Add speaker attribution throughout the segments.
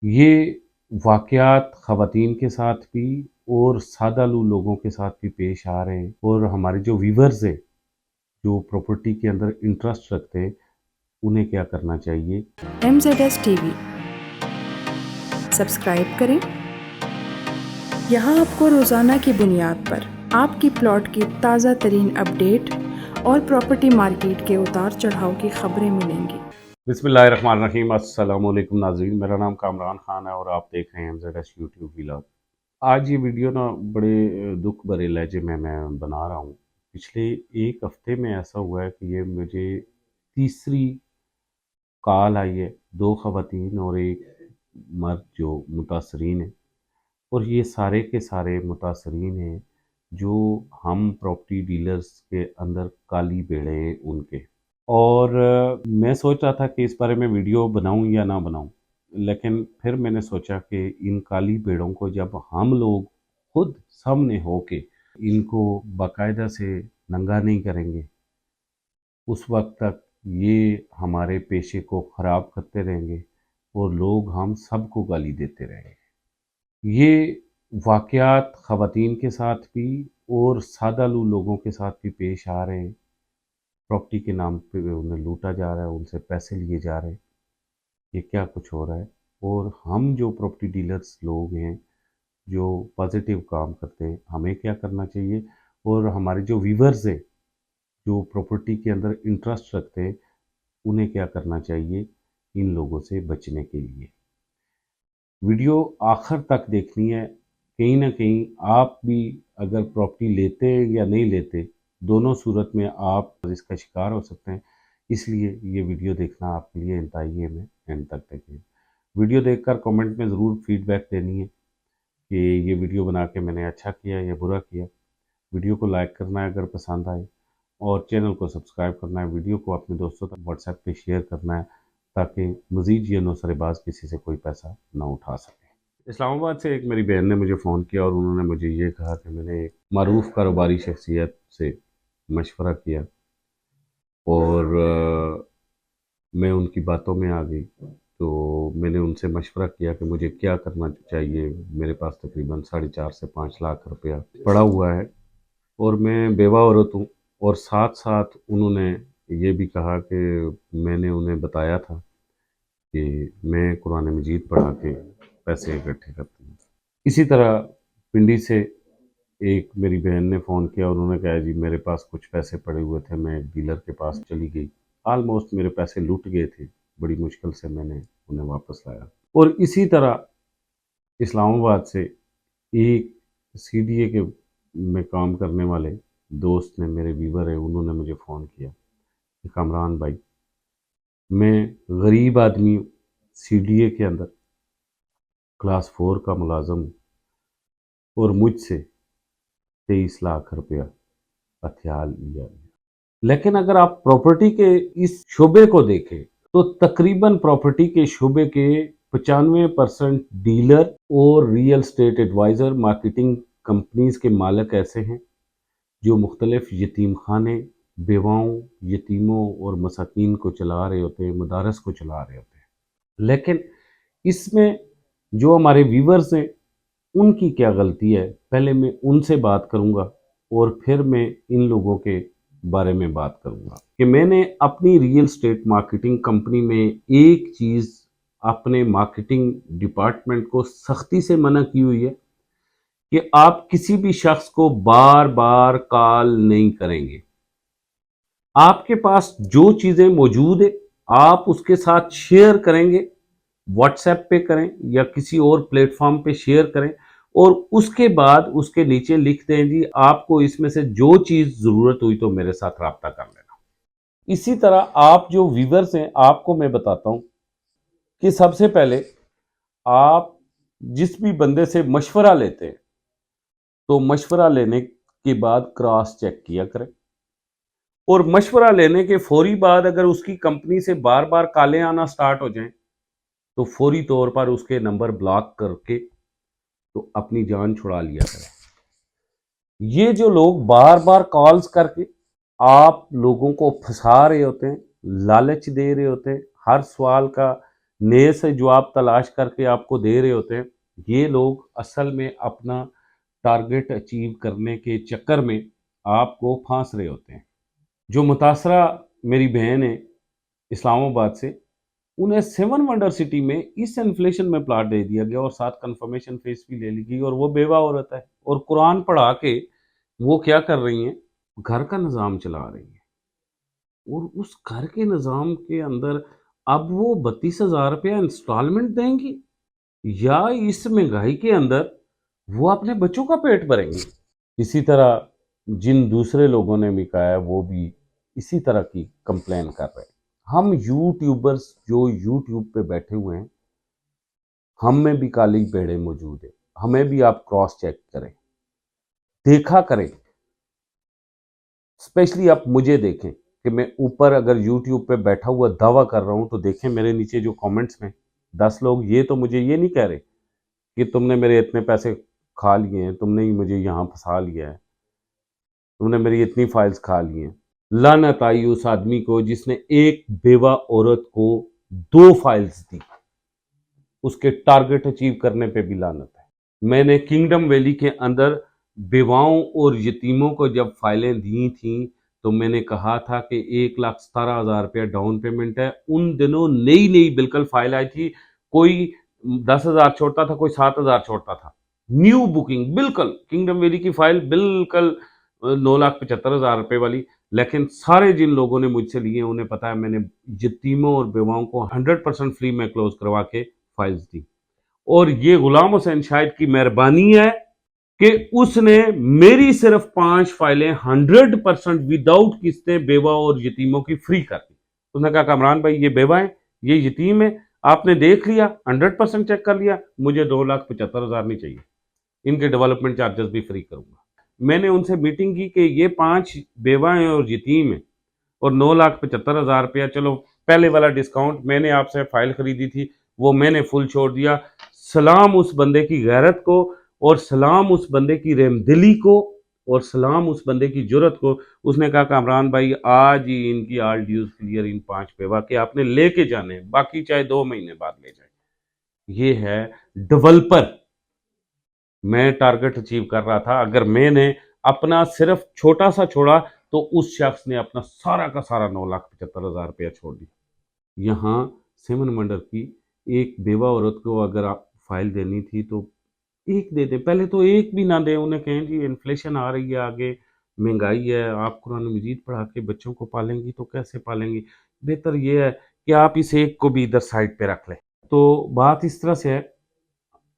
Speaker 1: یہ واقعات خواتین کے ساتھ بھی اور سادہ لوگوں کے ساتھ بھی پیش آ رہے ہیں، اور ہمارے جو ویورز ہیں جو پراپرٹی کے اندر انٹرسٹ رکھتے ہیں انہیں کیا کرنا چاہیے۔
Speaker 2: MZS TV سبسکرائب کریں۔ یہاں آپ کو روزانہ کی بنیاد پر آپ کی پلاٹ کی تازہ ترین اپڈیٹ اور پراپرٹی مارکیٹ کے اتار چڑھاؤ کی خبریں ملیں گی۔
Speaker 1: بسم اللہ الرحمن الرحیم۔ السلام علیکم ناظرین، میرا نام کامران خان ہے اور آپ دیکھ رہے ہیں MZS یوٹیوب ولاگ۔ آج یہ ویڈیو بڑے دکھ بھرے لہجے میں بنا رہا ہوں۔ پچھلے ایک ہفتے میں ایسا ہوا ہے کہ یہ مجھے تیسری کال آئی ہے، 2 خواتین اور ایک مرد جو متاثرین ہیں، اور یہ سارے کے سارے متاثرین ہیں جو ہم پراپرٹی ڈیلرز کے اندر کالی بیڑے ہیں ان کے۔ اور میں سوچ رہا تھا کہ اس بارے میں ویڈیو بناؤں یا نہ بناؤں، لیکن پھر میں نے سوچا کہ ان کالی بیڑوں کو جب ہم لوگ خود سامنے ہو کے ان کو باقاعدہ سے ننگا نہیں کریں گے، اس وقت تک یہ ہمارے پیشے کو خراب کرتے رہیں گے اور لوگ ہم سب کو گالی دیتے رہیں گے۔ یہ واقعات خواتین کے ساتھ بھی اور سادہ لوگوں کے ساتھ بھی پیش آ رہے ہیں۔ پراپرٹی کے نام پہ انہیں لوٹا جا رہا ہے، ان سے پیسے لیے جا رہے ہیں، یہ کیا کچھ ہو رہا ہے۔ اور ہم جو پراپرٹی ڈیلرز لوگ ہیں جو پازیٹیو کام کرتے ہیں، ہمیں کیا کرنا چاہیے، اور ہمارے جو ویورز ہیں جو پراپرٹی کے اندر انٹرسٹ رکھتے ہیں انہیں کیا کرنا چاہیے ان لوگوں سے بچنے کے لیے۔ ویڈیو آخر تک دیکھنی ہے۔ کہیں نہ کہیں آپ بھی اگر پراپرٹی لیتے ہیں یا نہیں لیتے، دونوں صورت میں آپ اس کا شکار ہو سکتے ہیں، اس لیے یہ ویڈیو دیکھنا آپ کے لیے انتہائی اہم ہے۔ اینڈ تک دیکھیں۔ ویڈیو دیکھ کر کامنٹ میں ضرور فیڈ بیک دینی ہے کہ یہ ویڈیو بنا کے میں نے اچھا کیا یا برا کیا۔ ویڈیو کو لائک کرنا ہے اگر پسند آئے، اور چینل کو سبسکرائب کرنا ہے، ویڈیو کو اپنے دوستوں تک واٹس ایپ پہ شیئر کرنا ہے تاکہ مزید یہ نوسر باز کسی سے کوئی پیسہ نہ اٹھا سکے۔ اسلام آباد سے ایک میری بہن نے مجھے فون کیا اور انہوں نے مجھے یہ کہا کہ میں نے ایک معروف کاروباری شخصیت سے مشورہ کیا اور میں ان کی باتوں میں آ گئی، تو میں نے ان سے مشورہ کیا کہ مجھے کیا کرنا چاہیے۔ میرے پاس تقریباً 4.5 سے 5 لاکھ روپیہ پڑا ہوا ہے اور میں بیوہ عورت ہوں، اور ساتھ ساتھ انہوں نے یہ بھی کہا کہ میں نے انہیں بتایا تھا کہ میں قرآن مجید پڑھا کے پیسے اکٹھے کرتی ہوں۔ اسی طرح پنڈی سے ایک میری بہن نے فون کیا اور انہوں نے کہا جی میرے پاس کچھ پیسے پڑے ہوئے تھے، میں ایک ڈیلر کے پاس چلی گئی، آلموسٹ میرے پیسے لٹ گئے تھے، بڑی مشکل سے میں نے انہیں واپس لایا۔ اور اسی طرح اسلام آباد سے ایک CDA کے میں کام کرنے والے دوست نے، میرے ویور ہیں، انہوں نے مجھے فون کیا کہ کامران بھائی میں غریب آدمی ہوں، CDA کے اندر کلاس 4 کا ملازم ہوں، اور مجھ سے 23 لاکھ روپیہ ہتھیال لیا گیا۔ لیکن اگر آپ پراپرٹی کے اس شعبے کو دیکھیں تو تقریباً پراپرٹی کے شعبے کے 95% ڈیلر اور real estate advisor marketing companies کے مالک ایسے ہیں جو مختلف یتیم خانے، بیواؤں، یتیموں اور مساکین کو چلا رہے ہوتے ہیں، مدارس کو چلا رہے ہوتے ہیں۔ لیکن اس میں جو ہمارے ویورز ہیں ان کی کیا غلطی ہے، پہلے میں ان سے بات کروں گا اور پھر میں ان لوگوں کے بارے میں بات کروں گا کہ میں نے اپنی ریئل اسٹیٹ مارکیٹنگ کمپنی میں ایک چیز اپنے مارکیٹنگ ڈپارٹمنٹ کو سختی سے منع کی ہوئی ہے کہ آپ کسی بھی شخص کو بار بار کال نہیں کریں گے۔ آپ کے پاس جو چیزیں موجود ہیں آپ اس کے ساتھ شیئر کریں گے، واٹس ایپ پہ کریں یا کسی اور پلیٹ فارم پہ شیئر کریں، اور اس کے بعد اس کے نیچے لکھ دیں جی آپ کو اس میں سے جو چیز ضرورت ہوئی تو میرے ساتھ رابطہ کر لینا۔ اسی طرح آپ جو ویورز ہیں آپ کو میں بتاتا ہوں کہ سب سے پہلے آپ جس بھی بندے سے مشورہ لیتے ہیں تو مشورہ لینے کے بعد کراس چیک کیا کریں، اور مشورہ لینے کے فوری بعد اگر اس کی کمپنی سے بار بار کالیں آنا سٹارٹ ہو جائیں تو فوری طور پر اس کے نمبر بلاک کر کے تو اپنی جان چھڑا لیا کریں۔ یہ جو لوگ بار بار کالز کر کے آپ لوگوں کو پھنسا رہے ہوتے ہیں، لالچ دے رہے ہوتے ہیں، ہر سوال کا نئے سے جو آپ تلاش کر کے آپ کو دے رہے ہوتے ہیں، یہ لوگ اصل میں اپنا ٹارگٹ اچیو کرنے کے چکر میں آپ کو پھانس رہے ہوتے ہیں۔ جو متاثرہ میری بہن ہے اسلام آباد سے، انہیں 7 ونڈر سٹی میں اس انفلیشن میں پلاٹ دے دیا گیا اور ساتھ کنفرمیشن فیس بھی لے لی گئی، اور وہ بیوہ عورت ہے اور قرآن پڑھا کے وہ کیا کر رہی ہیں، گھر کا نظام چلا رہی ہیں، اور اس گھر کے نظام کے اندر اب وہ 32,000 روپیہ انسٹالمنٹ دیں گی، یا اس مہنگائی کے اندر وہ اپنے بچوں کا پیٹ بھریں گے۔ اسی طرح جن دوسرے لوگوں نے بھی کہا ہے وہ بھی اسی طرح کی کمپلین کر رہے ہیں۔ ہم یوٹیوبرز جو یوٹیوب پہ بیٹھے ہوئے ہیں، ہم میں بھی کالی پیڑے موجود ہیں، ہمیں بھی آپ کراس چیک کریں، دیکھا کریں، اسپیشلی آپ مجھے دیکھیں کہ میں اوپر اگر یوٹیوب پہ بیٹھا ہوا دعویٰ کر رہا ہوں تو دیکھیں میرے نیچے جو کامنٹس میں 10 لوگ یہ تو مجھے یہ نہیں کہہ رہے کہ تم نے میرے اتنے پیسے کھا لیے ہیں، تم نے ہی مجھے یہاں پھنسا لیا ہے، تم نے میری اتنی فائلز کھا لی ہیں۔ لعنت آئی اس آدمی کو جس نے ایک بیوہ عورت کو 2 فائلز دی، اس کے ٹارگٹ اچیو کرنے پہ بھی لعنت ہے۔ میں نے کنگڈم ویلی کے اندر بیواؤں اور یتیموں کو جب فائلیں دی تھیں تو میں نے کہا تھا کہ 1,17,000 روپیہ ڈاؤن پیمنٹ ہے۔ ان دنوں نئی بالکل فائل آئی تھی، کوئی 10,000 چھوڑتا تھا، کوئی 7,000 چھوڑتا تھا، نیو بکنگ بالکل کنگڈم ویلی کی فائل بالکل 9,75,000 روپے والی۔ لیکن سارے جن لوگوں نے مجھ سے لیے انہیں پتا ہے میں نے یتیموں اور بیواؤں کو 100% فری میں کلوز کروا کے فائلز دی، اور یہ غلام حسین شاہد کی مہربانی ہے کہ اس نے میری صرف 5 فائلیں 100% وداؤٹ قسطیں بیوہ اور یتیموں کی فری کر دی۔ اس نے کہا کامران بھائی یہ بیوہ ہیں، یہ یتیم ہیں، آپ نے دیکھ لیا، 100% چیک کر لیا، مجھے 2,75,000 نہیں چاہیے، ان کے ڈیولپمنٹ چارجز بھی فری کروں گا۔ میں نے ان سے میٹنگ کی کہ یہ 5 بیوہ ہیں اور یتیم ہیں اور 9,75,000 روپیہ، چلو پہلے والا ڈسکاؤنٹ میں نے آپ سے فائل خریدی تھی وہ میں نے فل چھوڑ دیا۔ سلام اس بندے کی غیرت کو، اور سلام اس بندے کی رحم دلی کو، اور سلام اس بندے کی جرت کو۔ اس نے کہا کامران بھائی آج ہی ان کی آل ڈیوز کلیئر، ان 5 بیوہ کے آپ نے لے کے جانے ہیں، باقی چاہے 2 مہینے بعد لے جائیں۔ یہ ہے ڈیولپر۔ میں ٹارگٹ اچیو کر رہا تھا، اگر میں نے اپنا صرف چھوٹا سا چھوڑا تو اس شخص نے اپنا سارا کا سارا 9,75,000 روپیہ چھوڑ دیا۔ یہاں 7 ونڈر کی ایک بیوہ عورت کو اگر آپ فائل دینی تھی تو ایک دے دیں، پہلے تو ایک بھی نہ دیں، انہیں کہیں جی انفلیشن آ رہی ہے، آگے مہنگائی ہے، آپ قرآن مجید پڑھا کے بچوں کو پالیں گی تو کیسے پالیں گی؟ بہتر یہ ہے کہ آپ اس ایک کو بھی ادھر سائڈ پہ رکھ لیں۔ تو بات اس طرح سے ہے،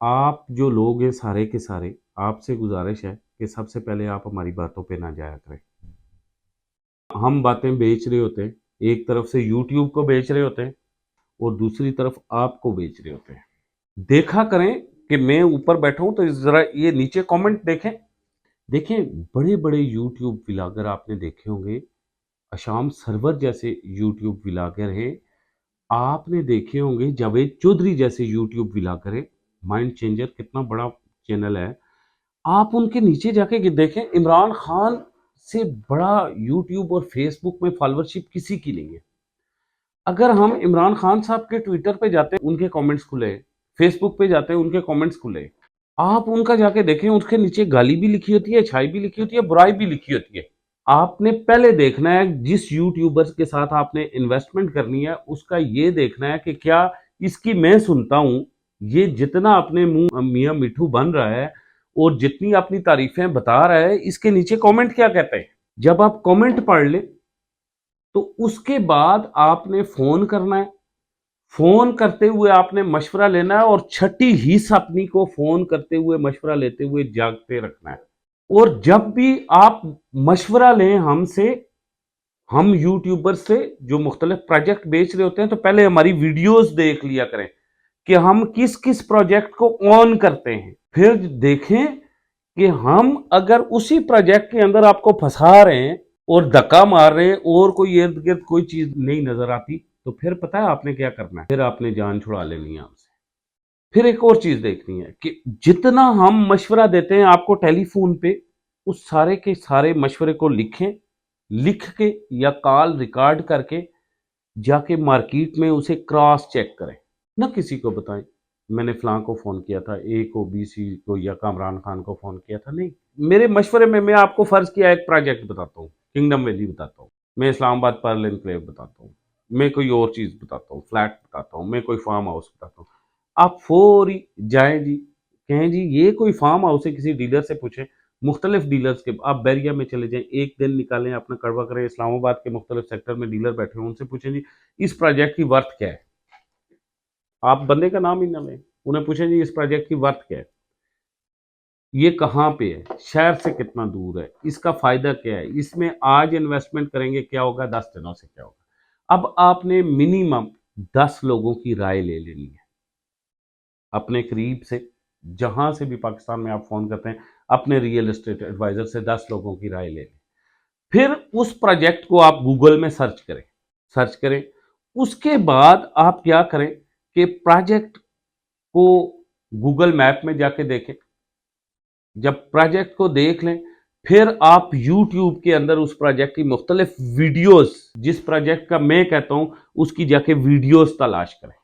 Speaker 1: آپ جو لوگ ہیں سارے کے سارے، آپ سے گزارش ہے کہ سب سے پہلے آپ ہماری باتوں پہ نہ جایا کریں۔ ہم باتیں بیچ رہے ہوتے ہیں، ایک طرف سے یوٹیوب کو بیچ رہے ہوتے ہیں اور دوسری طرف آپ کو بیچ رہے ہوتے ہیں۔ دیکھا کریں کہ میں اوپر بیٹھا ہوں تو ذرا یہ نیچے کامنٹ دیکھیں بڑے بڑے یوٹیوب ولاگر آپ نے دیکھے ہوں گے، اشام سرور جیسے یوٹیوب ولاگر ہیں، آپ نے دیکھے ہوں گے جاوید چودھری جیسے یوٹیوب ولاگر ہیں، مائنڈ چینجر کتنا بڑا چینل ہے، آپ ان کے نیچے جا کے دیکھیں، عمران خان سے بڑا یوٹیوب اور فیس بک میں فالوورشپ کسی کی نہیں ہے۔ اگر ہم عمران خان صاحب کے ٹویٹر پہ جاتے ہیں ان کے کامنٹس کھلے، فیس بک پہ جاتے ہیں ان کے کامنٹس کھلے، آپ ان کا جا کے دیکھیں، اس کے نیچے گالی بھی لکھی ہوتی ہے، اچھائی بھی لکھی ہوتی ہے، برائی بھی لکھی ہوتی ہے۔ آپ نے پہلے دیکھنا ہے جس یوٹیوبر کے ساتھ آپ نے انویسٹمنٹ کرنی ہے اس کا یہ دیکھنا ہے کہ کیا اس کی میں سنتا ہوں، یہ جتنا اپنے منہ میاں مٹھو بن رہا ہے اور جتنی اپنی تعریفیں بتا رہا ہے، اس کے نیچے کامنٹ کیا کہتے ہیں۔ جب آپ کامنٹ پڑھ لیں تو اس کے بعد آپ نے فون کرنا ہے، فون کرتے ہوئے آپ نے مشورہ لینا ہے، اور چھٹی حصہ اپنی کو فون کرتے ہوئے مشورہ لیتے ہوئے جاگتے رکھنا ہے۔ اور جب بھی آپ مشورہ لیں ہم سے، ہم یوٹیوبر سے جو مختلف پروجیکٹ بیچ رہے ہوتے ہیں، تو پہلے ہماری ویڈیوز دیکھ لیا کریں کہ ہم کس کس پروجیکٹ کو آن کرتے ہیں، پھر دیکھیں کہ ہم اگر اسی پروجیکٹ کے اندر آپ کو پھنسا رہے ہیں اور دھکا مار رہے ہیں اور کوئی ارد گرد کوئی چیز نہیں نظر آتی، تو پھر پتہ ہے آپ نے کیا کرنا ہے، پھر آپ نے جان چھڑا لینی ہے آپ سے۔ پھر ایک اور چیز دیکھنی ہے کہ جتنا ہم مشورہ دیتے ہیں آپ کو ٹیلی فون پہ، اس سارے کے سارے مشورے کو لکھ کے یا کال ریکارڈ کر کے جا کے مارکیٹ میں اسے کراس چیک کریں۔ نہ کسی کو بتائیں میں نے فلاں کو فون کیا تھا، اے کو، بی سی کو یا کامران خان کو فون کیا تھا، نہیں. میرے مشورے میں آپ کو فرض کیا ایک پروجیکٹ بتاتا ہوں، کنگڈم ویلی بتاتا ہوں، میں اسلام آباد پرل انکلیو بتاتا ہوں، میں کوئی اور چیز بتاتا ہوں، فلیٹ بتاتا ہوں، میں کوئی فارم ہاؤس بتاتا ہوں. آپ فوری جائیں جی، کہیں جی یہ کوئی فارم ہاؤس ہے، کسی ڈیلر سے پوچھیں، مختلف ڈیلرز کے. آپ بیریا میں چلے جائیں، ایک دن نکالیں، اپنا کڑوا کریں، اسلام آباد کے مختلف سیکٹر میں ڈیلر بیٹھے ہیں، ان سے پوچھیں جی اس پروجیکٹ کی ورتھ کیا ہے. آپ بندے کا نام ہی نہ لیں، انہیں پوچھیں جی اس پروجیکٹ کی ورتھ کیا ہے، یہ کہاں پہ ہے، شہر سے کتنا دور ہے، اس کا فائدہ کیا ہے، اس میں آج انویسٹمنٹ کریں گے کیا ہوگا، 10 دنوں سے کیا ہوگا. اب آپ نے منیمم 10 لوگوں کی رائے لے لینی ہے اپنے قریب سے، جہاں سے بھی پاکستان میں آپ فون کرتے ہیں اپنے ریئل اسٹیٹ ایڈوائزر سے 10 لوگوں کی رائے لے لیں. پھر اس پروجیکٹ کو آپ گوگل میں سرچ کریں. اس کے بعد آپ کیا کریں کہ پروجیکٹ کو گوگل میپ میں جا کے دیکھیں. جب پروجیکٹ کو دیکھ لیں پھر آپ یوٹیوب کے اندر اس پروجیکٹ کی مختلف ویڈیوز، جس پروجیکٹ کا میں کہتا ہوں اس کی جا کے ویڈیوز تلاش کریں،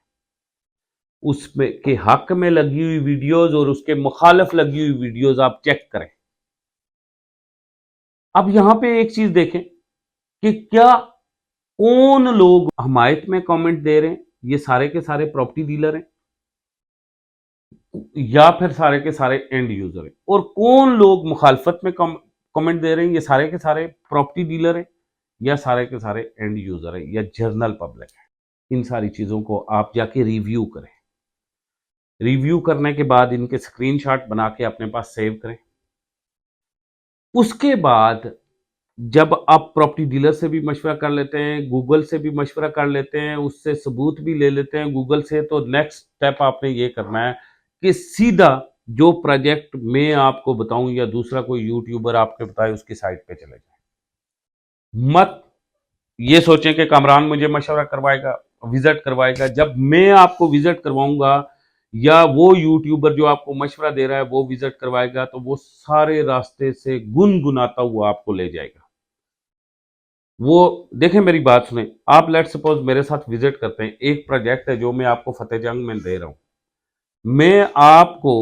Speaker 1: اس میں کے حق میں لگی ہوئی ویڈیوز اور اس کے مخالف لگی ہوئی ویڈیوز آپ چیک کریں. اب یہاں پہ ایک چیز دیکھیں کہ کیا کون لوگ حمایت میں کامنٹ دے رہے ہیں، یہ سارے کے سارے پراپرٹی ڈیلر ہیں یا پھر سارے کے سارے اینڈ یوزر ہیں، اور کون لوگ مخالفت میں کامنٹ دے رہے ہیں، یہ سارے کے سارے پراپرٹی ڈیلر ہیں یا سارے کے سارے اینڈ یوزر ہیں یا جرنل پبلک ہے. ان ساری چیزوں کو آپ جا کے ریویو کریں. ریویو کرنے کے بعد ان کے اسکرین شاٹ بنا کے اپنے پاس سیو کریں. اس کے بعد جب آپ پراپرٹی ڈیلر سے بھی مشورہ کر لیتے ہیں، گوگل سے بھی مشورہ کر لیتے ہیں، اس سے ثبوت بھی لے لیتے ہیں گوگل سے، تو نیکسٹ سٹیپ آپ نے یہ کرنا ہے کہ سیدھا جو پروجیکٹ میں آپ کو بتاؤں یا دوسرا کوئی یوٹیوبر آپ کے بتائے اس کی سائٹ پہ چلے جائیں. مت یہ سوچیں کہ کامران مجھے مشورہ کروائے گا، وزٹ کروائے گا. جب میں آپ کو وزٹ کرواؤں گا یا وہ یوٹیوبر جو آپ کو مشورہ دے رہا ہے وہ وزٹ کروائے گا، تو وہ سارے راستے سے گنگناتا ہوا آپ کو لے جائے گا. وہ دیکھیں میری بات سنیں، آپ لیٹ سپوز میرے ساتھ وزٹ کرتے ہیں، ایک پروجیکٹ ہے جو میں آپ کو فتح جنگ میں دے رہا ہوں، میں آپ کو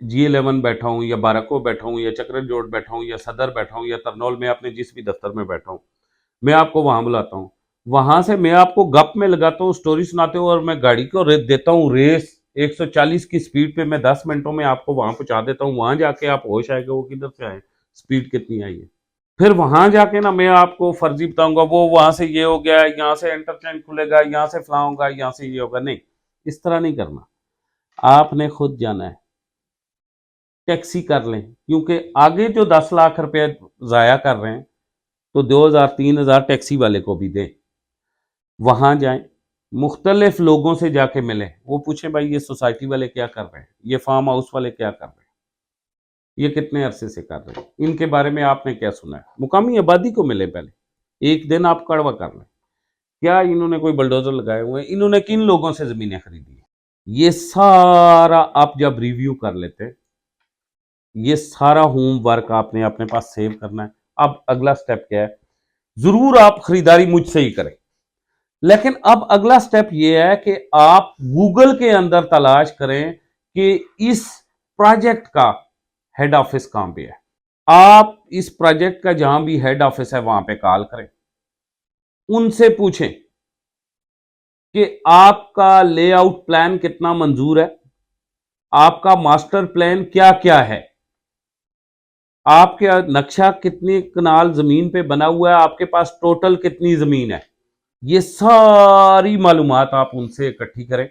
Speaker 1: G11 بیٹھا ہوں یا بارکو بیٹھا ہوں یا چکرن جوڑ بیٹھا ہوں یا صدر بیٹھا ہوں یا ترنول میں اپنے جس بھی دفتر میں بیٹھا ہوں، میں آپ کو وہاں بلاتا ہوں، وہاں سے میں آپ کو گپ میں لگاتا ہوں، سٹوری سناتے ہوں، اور میں گاڑی کو دیتا ہوں ریس 140 کی سپیڈ پہ، میں 10 منٹوں میں آپ کو وہاں پہنچا دیتا ہوں. وہاں جا کے آپ ہوش آئے گا وہ کدھر سے آئے، سپیڈ کتنی آئی ہے. پھر وہاں جا کے نا میں آپ کو فرضی بتاؤں گا وہ وہاں سے یہ ہو گیا، یہاں سے انٹرچینج کھلے گا، یہاں سے فلاں ہوگا، یہاں سے یہ ہوگا. نہیں، اس طرح نہیں کرنا. آپ نے خود جانا ہے، ٹیکسی کر لیں، کیونکہ آگے جو 10 لاکھ روپے ضائع کر رہے ہیں تو 2000 3000 ٹیکسی والے کو بھی دیں. وہاں جائیں، مختلف لوگوں سے جا کے ملیں، وہ پوچھیں بھائی یہ سوسائٹی والے کیا کر رہے ہیں، یہ فارم ہاؤس والے کیا کر رہے ہیں، یہ کتنے عرصے سے کر رہے ہیں، ان کے بارے میں آپ نے کیا سنا ہے. مقامی آبادی کو ملے، پہلے ایک دن آپ کڑوا کر لیں، کیا انہوں نے کوئی بلڈوزر لگائے ہوئے ہیں، انہوں نے کن لوگوں سے زمینیں خریدی ہیں. یہ سارا آپ جب ریویو کر لیتے، یہ سارا ہوم ورک آپ نے اپنے پاس سیو کرنا ہے. اب اگلا سٹیپ کیا ہے، ضرور آپ خریداری مجھ سے ہی کریں، لیکن اب اگلا سٹیپ یہ ہے کہ آپ گوگل کے اندر تلاش کریں کہ اس پروجیکٹ کا ہیڈ آفس کہاں پہ ہے. آپ اس پروجیکٹ کا جہاں بھی ہیڈ آفس ہے وہاں پہ کال کریں، ان سے پوچھیں کہ آپ کا لے آؤٹ پلان کتنا منظور ہے، آپ کا ماسٹر پلان کیا کیا ہے، آپ کا نقشہ کتنی کنال زمین پہ بنا ہوا ہے، آپ کے پاس ٹوٹل کتنی زمین ہے. یہ ساری معلومات آپ ان سے اکٹھی کریں.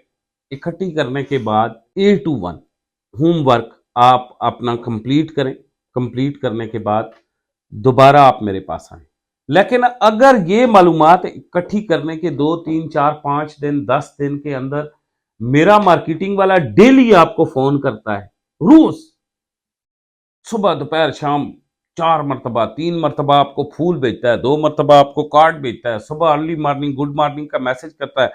Speaker 1: اکٹھی کرنے کے بعد A to 1 ہوم ورک آپ اپنا کمپلیٹ کریں. کمپلیٹ کرنے کے بعد دوبارہ آپ میرے پاس آئیں. لیکن اگر یہ معلومات اکٹھی کرنے کے 2 3 4 5 دن 10 دن کے اندر میرا مارکیٹنگ والا ڈیلی آپ کو فون کرتا ہے، روز صبح دوپہر شام 4 مرتبہ 3 مرتبہ آپ کو پھول بھیجتا ہے، 2 مرتبہ آپ کو کارڈ بھیجتا ہے، صبح ارلی مارننگ گڈ مارننگ کا میسج کرتا ہے،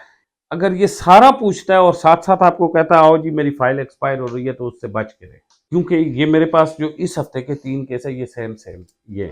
Speaker 1: اگر یہ سارا پوچھتا ہے اور ساتھ ساتھ آپ کو کہتا ہے آؤ جی میری فائل ایکسپائر ہو رہی ہے، تو اس سے بچ کے رہے، کیونکہ یہ میرے پاس جو اس ہفتے کے 3 کیس ہے یہ سیم یہ